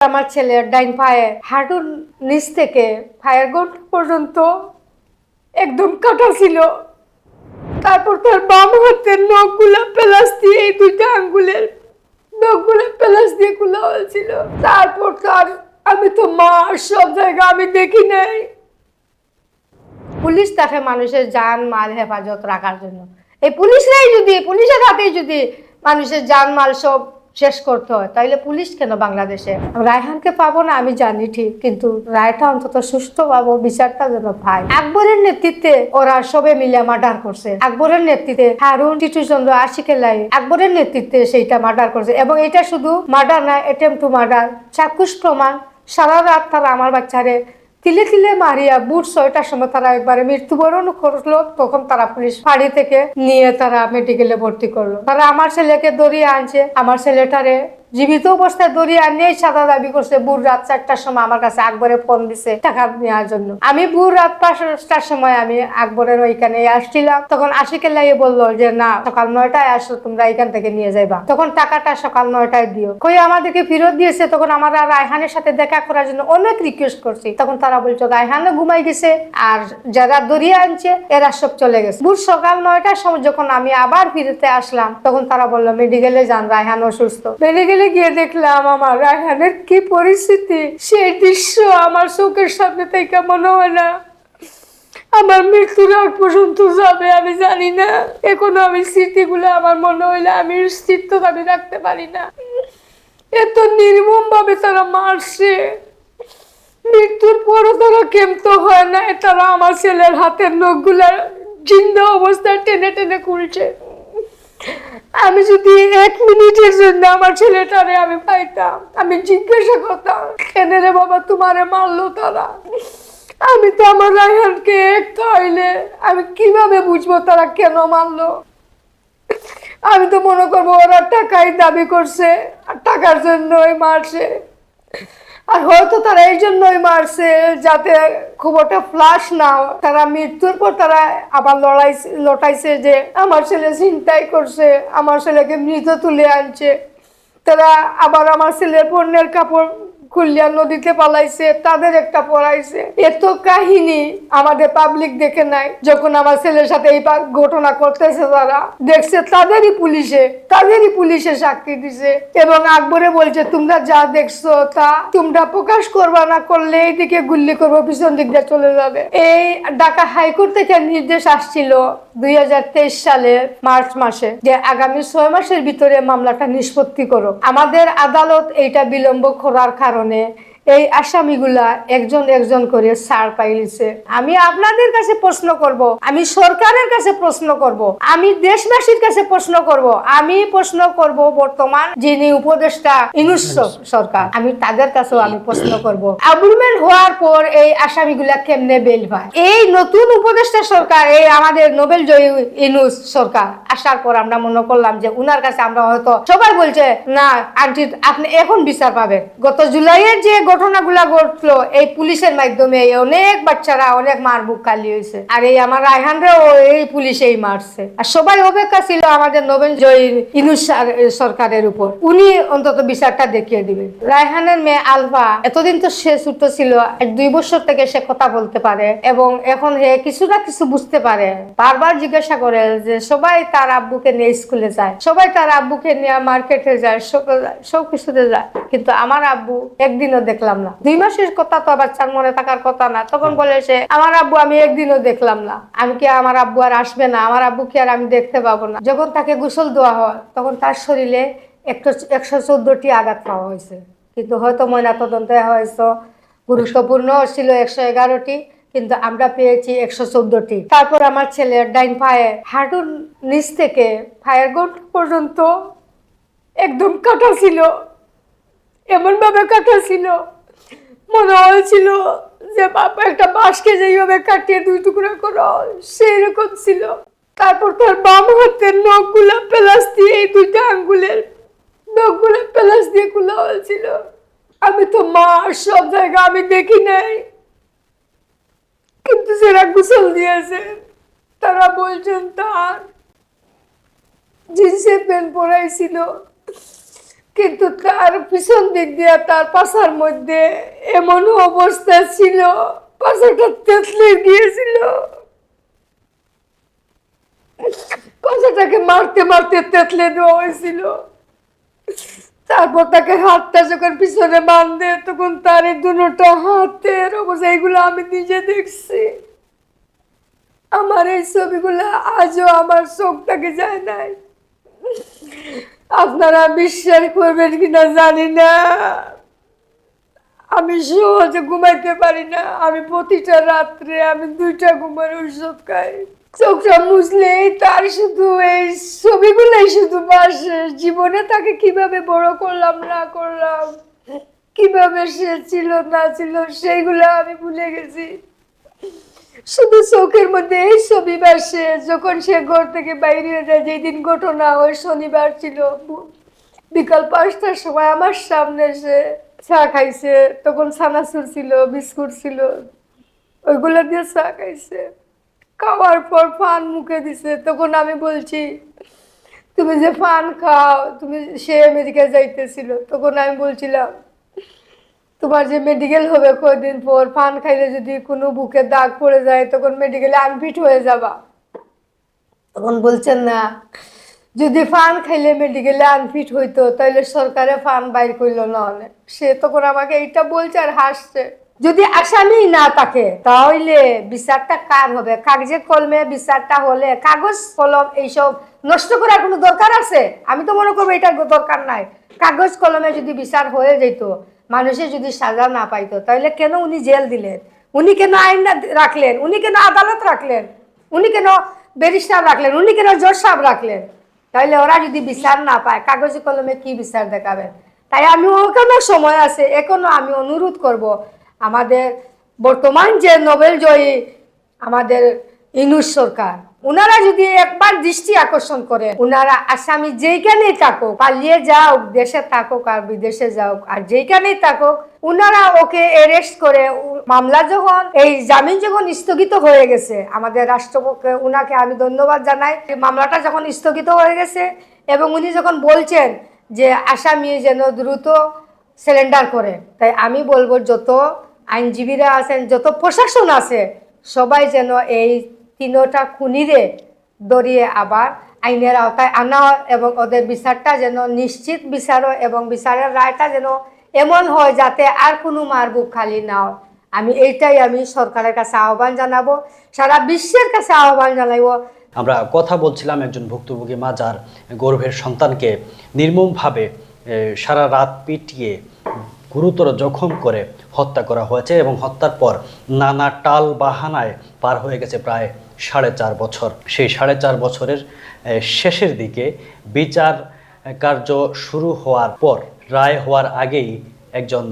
আমার ছেলের ডাইন পায়ে হাঁটুর নিচ থেকে পায়ের গন্ড পর্যন্ত একদম কাটা ছিল। তারপর তার বাম হাতের নখগুলা প্লাস দিয়ে, এই দুইটা আঙ্গুলের নখগুলা প্লাস দিয়ে খোলা হয়েছিল। তারপর আমি তো মা, সব জায়গা আমি দেখি নাই। পুলিশ তাকে মানুষের জান মাল হেফাজত রাখার জন্য, এই পুলিশের হাতেই যদি মানুষের জান মাল সব শেষ করতে হয়, তাইলে পুলিশ কেন বাংলাদেশে? রায়হানকে পাবো না আমি জানি ঠিক, কিন্তু রায়টা অন্তত সুষ্ঠু পাবো, বিচারটা যেন পাই। আকবরের নেতৃত্বে ওরা সবে মিলে মার্ডার করছে। আকবরের নেতৃত্বে হারুন, টিটুচন্দ্র, আশিকেলাই আকবরের নেতৃত্বে সেইটা মার্ডার করছে। এবং এটা শুধু মার্ডার না, অ্যাটেম্পট টু মার্ডার, চাক্ষুষ প্রমাণ। সারা রাত তারা আমার বাচ্চারে তিলে তিলে মারিয়া বুট 6টার সময় তারা একবারে মৃত্যুবরণ করলো। তখন তারা পুলিশ ফাঁড়ি থেকে নিয়ে তারা মেডিকেলে ভর্তি করলো। তারা আমার ছেলেকে দড়িয়ে আনছে, আমার ছেলেটারে জীবিত অবস্থায় দড়িয়ে আনিয়ে সাদা দাবি করছে। ভোর রাত 4টার সময় আমার কাছে আকবরে ফোন দিছে টাকা নেওয়ার জন্য। আমি ভোর রাত 5টার সময় আমি আকবরের ওইখানে আসছিলাম। তখন আশিকেল্লাই বললো যে না, সকাল 9টায় আসো, তোমরা এখান থেকে নিয়ে যাইবা, তখন টাকাটা সকাল 9টায় দিও। কই আমাদেরকে ফেরত দিয়েছে। তখন আমরা রায়হানের সাথে দেখা করার জন্য অনেক রিকোয়েস্ট করছি। তখন তারা বলছো রায়হানও ঘুমাই গেছে, আর যারা দড়িয়ে আনছে এরা সব চলে গেছে। ভোর সকাল 9টার সময় যখন আমি আবার ফিরতে আসলাম, তখন তারা বললো মেডিকেলে যান, রায়হান অসুস্থ। মেডিকেলে গিয়ে দেখলাম আমার রায়হানের কি পরিস্থিতি। সেই দৃশ্য আমার চোখের সামনে থেকে মনে হয় না আমার মৃত্যুর আগ পর্যন্ত যাবে, আমি জানি না। এখনো আমি স্মৃতিগুলো আমার মনে হইলে আমি স্থিরতা আমি রাখতে পারি না। এত নির্মম ভাবে তারা মারছে। মৃত্যুর পরও তারা ক্ষান্ত হয় না, তারা আমার ছেলের হাতের নখগুলা জিন্দা অবস্থায় টেনে টেনে খুলছে। আমি যদি 1 মিনিটের জন্য আমার ছেলেটারে আমি পাইতাম, আমি জিজ্ঞাসা করতাম কেন রে বাবা তোমারে মারলো তারা। আমি তো আমার রায়হানকে একটা হইলে আমি কিভাবে বুঝবো তারা কেন মারলো। আমি তো মনে করবো ওরা টাকাই দাবি করছে আর টাকার জন্যই মারছে। আর হয়তো তারা এই জন্যই মারছে যাতে খবরটা ফ্লাশ না হয়। তারা মৃত্যুর পর তারা আবার লড়াইছে যে আমার ছেলে ছিনতাই করছে, আমার ছেলেকে মৃত তুলে আনছে। তারা আবার আমার ছেলের পণ্যের কাপড় খুলিয়া নদীতে পালাইছে, তাদের একটা পড়াইছে। এত কাহিনী আমাদের পাবলিক দেখে নাই। যখন আমার ছেলের সাথে এই ঘটনা করতেছে তারা দেখছে, তাদেরই পুলিশে সাক্ষী দিছে। এবং আকবরে বলছে তোমরা যা দেখছো তা তোমরা প্রকাশ করবা না, করলে এইদিকে গুল্লি করবো, পিছন দিক দিয়ে চলে যাবে। এই ঢাকা হাইকোর্ট থেকে নির্দেশ আসছিল 2023 সালের মার্চ মাসে যে আগামী 6 মাসের ভিতরে মামলাটা নিষ্পত্তি করো। আমাদের আদালত এইটা বিলম্ব করার কারণে এই আসামিগুলা একজন একজন করে ছাড় পাইছে। আমি আপনাদের কাছে প্রশ্ন করব, আমি সরকারের কাছে প্রশ্ন করব, আমি দেশবাসীর কাছে প্রশ্ন করব, আমি প্রশ্ন করব বর্তমান যিনি উপদেষ্টা ইনুস সরকার, আমি তাদের কাছেও আমি প্রশ্ন করব অ্যাবুলমেন্ট হওয়ার পর এই আসামিগুলা কেমনে বেল পায়। এই নতুন উপদেষ্টা সরকার, এই আমাদের নোবেল জয়ী ইনুস সরকার আসার পর আমরা মনে করলাম যে উনার কাছে আমরা হয়তো সবাই বলছে না আন্টি আপনি এখন বিচার পাবেন। গত জুলাইয়ের যে ঘটনাগুলা ঘটলো এই পুলিশের মাধ্যমে অনেক বাচ্চারা অনেক মার বুক খালি হয়েছে, আর এই আমার রায়হানরাও এই পুলিশেই মারছে। আর সবাই অপেক্ষা ছিল আমাদের নোবেল জয়ী ইনুস সরকারের উপর, উনি অন্তত বিচারটা দেখিয়ে দিবেন। রায়হানের মেয়ে আলফা এতদিন তো সে ছোট ছিল, 2 বছর থেকে সে কথা বলতে পারে এবং এখন হে কিছু না কিছু বুঝতে পারে। বারবার জিজ্ঞাসা করে যে সবাই তার আব্বুকে নিয়ে স্কুলে যায়, সবাই তার আব্বুকে নিয়ে মার্কেটে যায়, সব কিছুতে যায়, কিন্তু আমার আব্বু একদিনও দেখলাম না। 2 মাসের কথা তো বাচ্চার মনে থাকার কথা না। তখন বলে সে আমার আব্বু আমি একদিনও দেখলাম না। আমি কি আমার আব্বু আর আসবে না? আমার আব্বুকে আর আমি দেখতে পাবো না? যখন তাকে গোসল দেওয়া হয় তখন তার শরীরে 114টি আঘাত পাওয়া হয়েছে, কিন্তু হয়তো ময়নাতদন্তে হয়তো গুরুত্বপূর্ণ ছিল 111টি, কিন্তু আমরা পেয়েছি 114টি। তারপর আমার ছেলের ডাইন পায়ে হাঁটুর নিচ থেকে পায়ের গন্ড পর্যন্ত একদম কাটা ছিল। এমন ভাবে কাটা ছিল মনে হয়েছিল যে বাবা একটা বাঁশকে যেইভাবে কাটিয়ে 2 টুকরা করো সেই রকম ছিল। তারপর তার বাম হাতের নখগুলা প্লাস দিয়ে, এই দুইটা আঙ্গুলের নখগুলা প্লাস দিয়ে খোলা হয়েছিল। আমি তো মা, সব জায়গা আমি দেখি নাই, কিন্তু যারা গোসল দিয়েছে তারা বলছেন তার জিন্সের প্যান্ট পরাইছিল, কিন্তু তার পিছন দিক দিয়ে তার পাছার মধ্যে এমন অবস্থা ছিল, পাছাটা তেতলে গিয়েছিল। পাছাটাকে মারতে মারতে তেতলে দেওয়া হয়েছিল। তারপর তাকে হাতটা যখন পিছনে বাঁধে তখন তার এই দুটো হাতের অবস্থা, এগুলো আমি নিজে দেখছি। আমার এই ছবিগুলো আজও আমার চোখটাকে যায় নাই। আপনারা বিশ্বাস করবেন কিনা জানি না, আমি সহজে ঘুমাইতে পারি না। আমি প্রতিটা রাত্রে আমি 2টা ঘুমের ঔষধ খাই। চোখটা মুছলেই তার শুধু এই ছবিগুলোই শুধু বাসে। জীবনে তাকে কিভাবে বড় করলাম না করলাম, কিভাবে সে ছিল না ছিল, সেইগুলো আমি ভুলে গেছি। শুধু চোখের মধ্যে এই ছবি বাসে। যখন সে ঘর থেকে বাইরে যায়, যেদিন ঘটনা ওই শনিবার ছিল, বিকাল 5টার সময় আমার সামনে সে চা খাইছে। তখন ছানাচুর ছিল, বিস্কুট ছিল, ওইগুলো দিয়ে চা খাইছে। খাওয়ার পর পান মুখে দিছে। তখন আমি বলছি, তুমি যে পান খাও, তুমি সে আমেরিকা যাইতেছিল, তখন আমি বলছিলাম তোমার যে মেডিকেল হবে কয়দিন পর, পান খাইলে যদি কোনো বুকে দাগ পড়ে যায় তখন মেডিকেলে আনফিট হয়ে যাবা। তখন বলছেন না, যদি পান খাইলে মেডিকেলে আনফিট হইতো তাহলে সরকারে পান বাইর করলো না অনেক। সে তখন আমাকে এইটা বলছে আর হাসছে। যদি আসামি না থাকে তাহলে বিচারটা কার হবে? কাগজে কলমে বিচারটা হলে, কাগজ কলম এইসব নষ্ট করার কোনো দরকার আছে? আমি তো মনে করবো এটার দরকার নাই। কাগজ কলমে যদি বিচার হয়ে যেত, মানুষের যদি সাজা না পাইতো, তাহলে কেন উনি জেল দিলেন? উনি কেন আইন রাখলেন? উনি কেন আদালত রাখলেন? উনি কেন ব্যারিস্টার রাখলেন? উনি কেন জজ সাহেব রাখলেন? তাইলে ওরা যদি বিচার না পায়, কাগজে কলমে কি বিচার দেখাবেন? তাই আমি এখনো সময় আছে, এখনো আমি অনুরোধ করব আমাদের বর্তমান যে নোবেল জয়ী আমাদের ইনুস সরকার, উনারা যদি একবার দৃষ্টি আকর্ষণ করে, উনারা আসামি যেইখানেই থাকুক, পালিয়ে যাওক, দেশে থাকুক আর বিদেশে যাওক, আর যেইখানেই থাকুক, উনারা ওকে অ্যারেস্ট করে মামলা যখন এই জামিন যখন স্থগিত হয়ে গেছে, আমাদের রাষ্ট্রপক্ষে উনাকে আমি ধন্যবাদ জানাই। মামলাটা যখন স্থগিত হয়ে গেছে এবং উনি যখন বলছেন যে আসামি যেন দ্রুত সিলিন্ডার করে, তাই আমি বলবো যত আইনজীবীরা আছেন, যত প্রশাসন আছে, সবাই যেন এই 3টা খুনিরে ধরিয়ে আবার আইনের আওতায় আনা হয় এবং ওদের বিচারটা যেন নিশ্চিত বিচার হয় এবং বিচারের রায়টা যেন এমন হয় যাতে আর কোনো মার বুক খালি না হয়। এইটাই আমি সরকারের কাছে আহ্বান জানাবো, সারা বিশ্বের কাছে আহ্বান জানাবো। আমরা কথা বলছিলাম একজন ভুক্তভোগী মা যার গর্ভের সন্তানকে নির্মমভাবে সারা রাত পিটিয়ে গুরুতর জখম করে হত্যা করা হয়েছে এবং হত্যার পর নানা টাল বাহানায় পার হয়ে গেছে প্রায় 4.5 বছর। সেই 4.5 বছরের শেষের দিকে বিচার কার্য শুরু হওয়ার পর, রায় হওয়ার আগেই একজন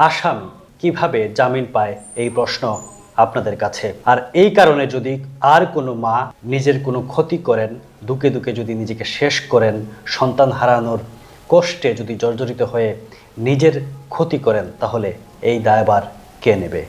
আসামি কিভাবে জামিন পায়, এই প্রশ্ন আপনাদের কাছে। আর এই কারণে যদি আর কোনো মা নিজের কোনো ক্ষতি করেন, দুকে দুকে যদি নিজেকে শেষ করেন, সন্তান হারানোর কষ্টে যদি জর্জরিত হয়ে নিজের ক্ষতি করেন, তাহলে এই দায়ভার কে নেবে?